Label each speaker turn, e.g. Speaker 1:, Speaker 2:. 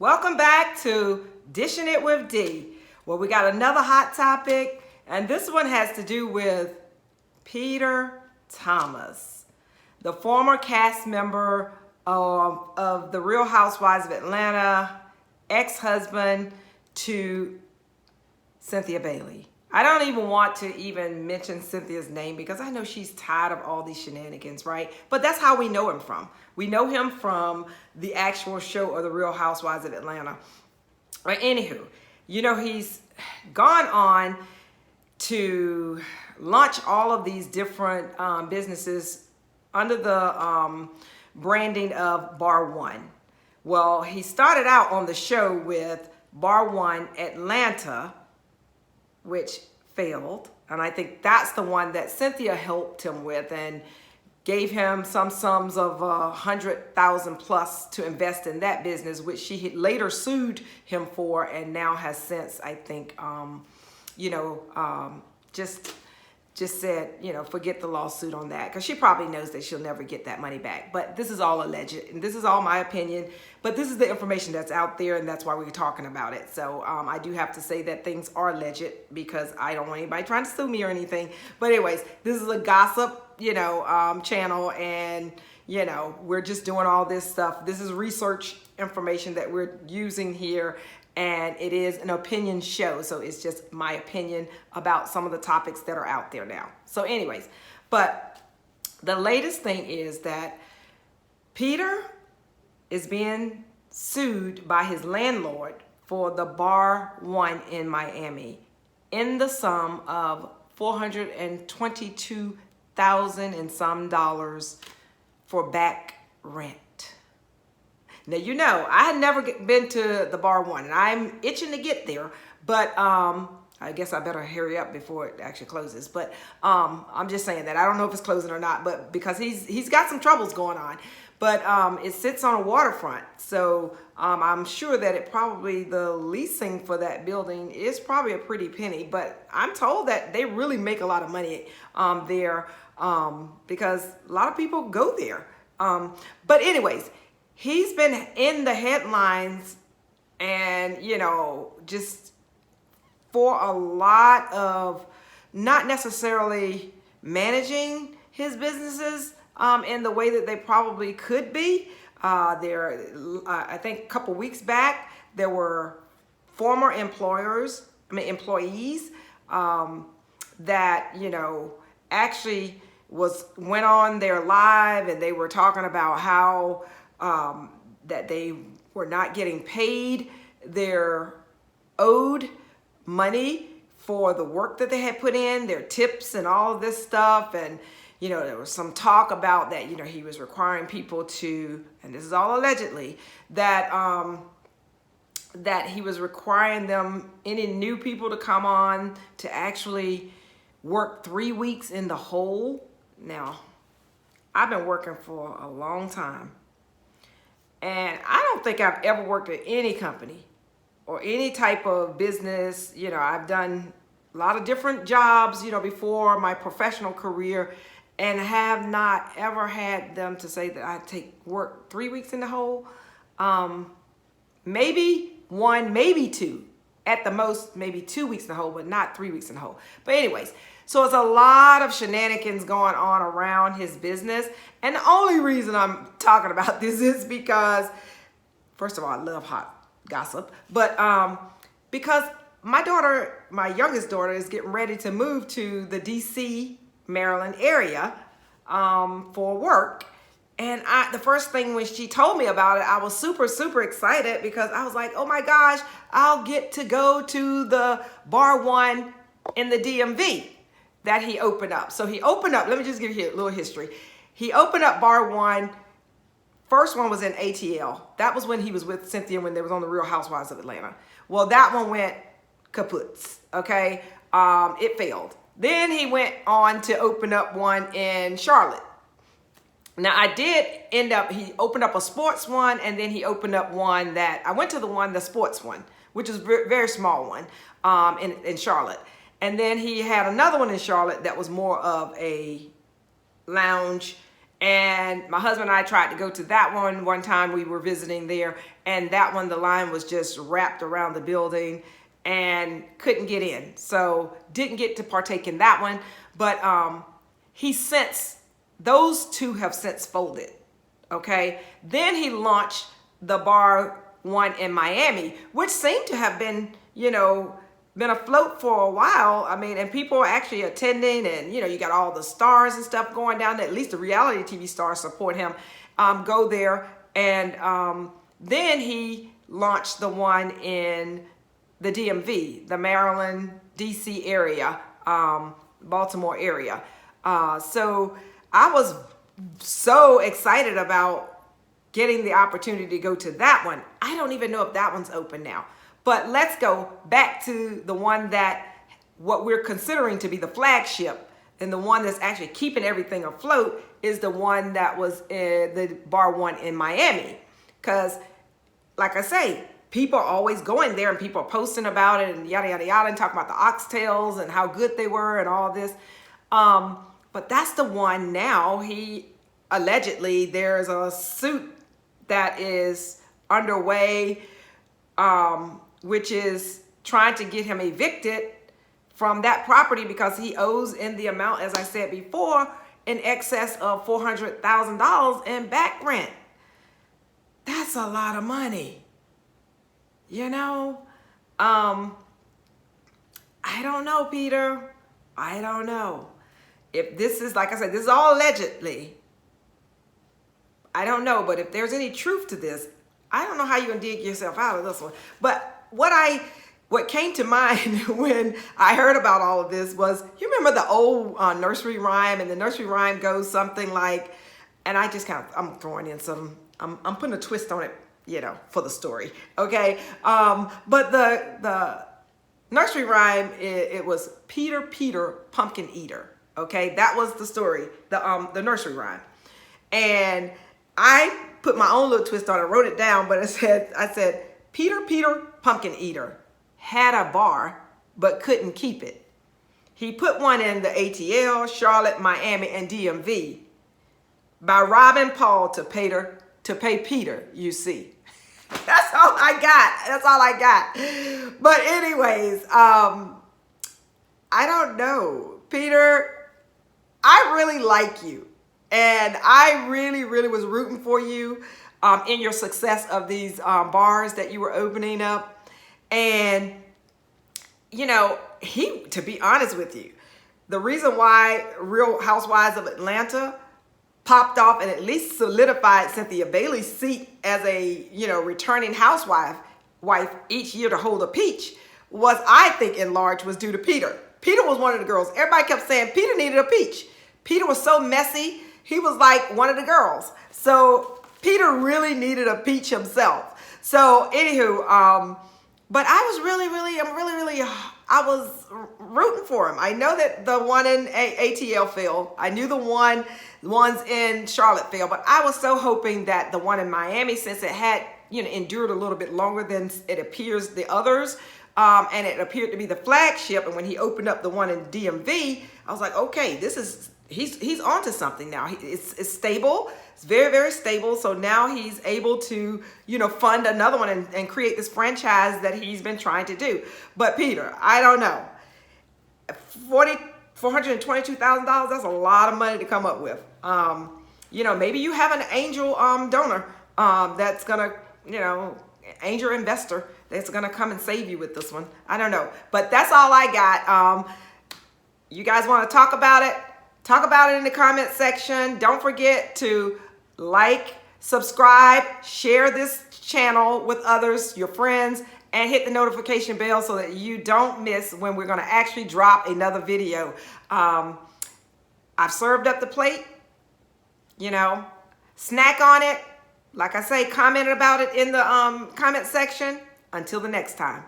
Speaker 1: Welcome back to Dishing It with D. Well, we got another hot topic, and this one has to do with Peter Thomas, the former cast member of The Real Housewives of Atlanta, ex-husband to Cynthia Bailey. I don't even want to even mention Cynthia's name because I know she's tired of all these shenanigans, right? But that's how we know him from. We know him from the actual show of The Real Housewives of Atlanta. But anywho, you know, he's gone on to launch all of these different businesses under the branding of Bar One. Well, he started out on the show with Bar One Atlanta, which failed. And I think that's the one that Cynthia helped him with and gave him some sums of 100,000 plus to invest in that business, which she had later sued him for, and now has since, I think, just said, forget the lawsuit on that, because she probably knows that she'll never get that money back. But this is all alleged, and this is all my opinion, but this is the information that's out there, and that's why we're talking about it. So I do have to say that things are alleged because I don't want anybody trying to sue me or anything. But anyways, this is a gossip, channel, and we're just doing all this stuff. This is research information that we're using here, and it is an opinion show, so it's just my opinion about some of the topics that are out there now. So anyways, but the latest thing is that Peter is being sued by his landlord for the Bar One in Miami in the sum of $422,000 and some dollars for back rent. Now, I had never been to the Bar One, and I'm itching to get there, but I guess I better hurry up before it actually closes. But I'm just saying that. I don't know if it's closing or not, but because he's got some troubles going on. But it sits on a waterfront, so I'm sure that the leasing for that building is probably a pretty penny, but I'm told that they really make a lot of money there because a lot of people go there. But anyways, he's been in the headlines and, just for a lot of not necessarily managing his businesses in the way that they probably could be. I think a couple weeks back, there were former employees that, actually went on their live, and they were talking about how that they were not getting paid their owed money for the work that they had put in, their tips and all of this stuff. And, there was some talk about that, he was requiring people to, and this is all allegedly, that he was requiring any new people to come on to actually work 3 weeks in the hole. Now, I've been working for a long time, and I don't think I've ever worked at any company or any type of business. I've done a lot of different jobs, before my professional career, and have not ever had them to say that I work 3 weeks in the hole. Maybe one, maybe two. At the most, maybe 2 weeks in the hole, but not 3 weeks in the hole. But anyways, so it's a lot of shenanigans going on around his business. And the only reason I'm talking about this is because, first of all, I love hot gossip. But because my youngest daughter, is getting ready to move to the DC, Maryland area for work. And the first thing when she told me about it, I was super, super excited because I was like, oh my gosh, I'll get to go to the Bar One in the DMV that he opened up. So he opened up, let me just give you a little history. He opened up Bar One. First one was in ATL. That was when he was with Cynthia when they was on The Real Housewives of Atlanta. Well, that one went kaput, okay? It failed. Then he went on to open up one in Charlotte. Now, he opened up a sports one, and then he opened up one I went to the sports one, which is a very small one in Charlotte. And then he had another one in Charlotte that was more of a lounge And my husband and I tried to go to that one time we were visiting there, and that one, the line was just wrapped around the building and couldn't get in. So didn't get to partake in that one. But those two have since folded. Okay. Then he launched the bar one in Miami, which seemed to have been, been afloat for a while. I mean, and people are actually attending, and you got all the stars and stuff going down there. At least the reality TV stars support him, go there. And then he launched the one in the DMV, the Maryland, DC area, Baltimore area. So I was so excited about getting the opportunity to go to that one. I don't even know if that one's open now. But let's go back to the one what we're considering to be the flagship, and the one that's actually keeping everything afloat is the one that was the bar one in Miami. Because, like I say, people are always going there, and people are posting about it and yada, yada, yada, and talking about the oxtails and how good they were and all this. But that's the one now. Allegedly, there's a suit that is underway, which is trying to get him evicted from that property because he owes in the amount, as I said before, in excess of $400,000 in back rent. That's a lot of money. I don't know, Peter. I don't know. If this is, like I said, this is all allegedly. I don't know, but if there's any truth to this, I don't know how you're gonna dig yourself out of this one. But what came to mind when I heard about all of this was, you remember the old nursery rhyme, and the nursery rhyme goes something like, and I just I'm throwing in I'm putting a twist on it, for the story, okay? But the nursery rhyme, it was Peter, Peter, pumpkin eater, okay? That was the story, the nursery rhyme. And I put my own little twist on it, wrote it down, but I said, Peter, Peter, pumpkin eater, had a bar, but couldn't keep it. He put one in the ATL, Charlotte, Miami, and DMV by robbing Paul to pay Peter, you see. That's all I got. But anyways, I don't know. Peter, I really like you. And I really, really was rooting for you in your success of these bars that you were opening up. And, to be honest with you, the reason why Real Housewives of Atlanta popped off and at least solidified Cynthia Bailey's seat as a, returning wife each year to hold a peach was, I think, in large, was due to Peter. Peter was one of the girls. Everybody kept saying Peter needed a peach. Peter was so messy. He was like one of the girls. So Peter really needed a peach himself. So anywho, but I was rooting for him. I know that the one in ATL failed. I knew the ones in Charlotte failed, but I was so hoping that the one in Miami, since it had, endured a little bit longer than it appears the others, and it appeared to be the flagship. And when he opened up the one in DMV, I was like, okay, he's onto something now. It's stable. It's very, very stable. So now he's able to, fund another one and create this franchise that he's been trying to do. But Peter, I don't know. $422,000, that's a lot of money to come up with. Maybe you have an angel donor that's gonna, angel investor that's gonna come and save you with this one. I don't know. But that's all I got. You guys want to talk about it? Talk about it in the comment section. Don't forget to like, subscribe, share this channel with others, your friends, and hit the notification bell so that you don't miss when we're going to actually drop another video. I've served up the plate, snack on it. Like I say, comment about it in the comment section. Until the next time.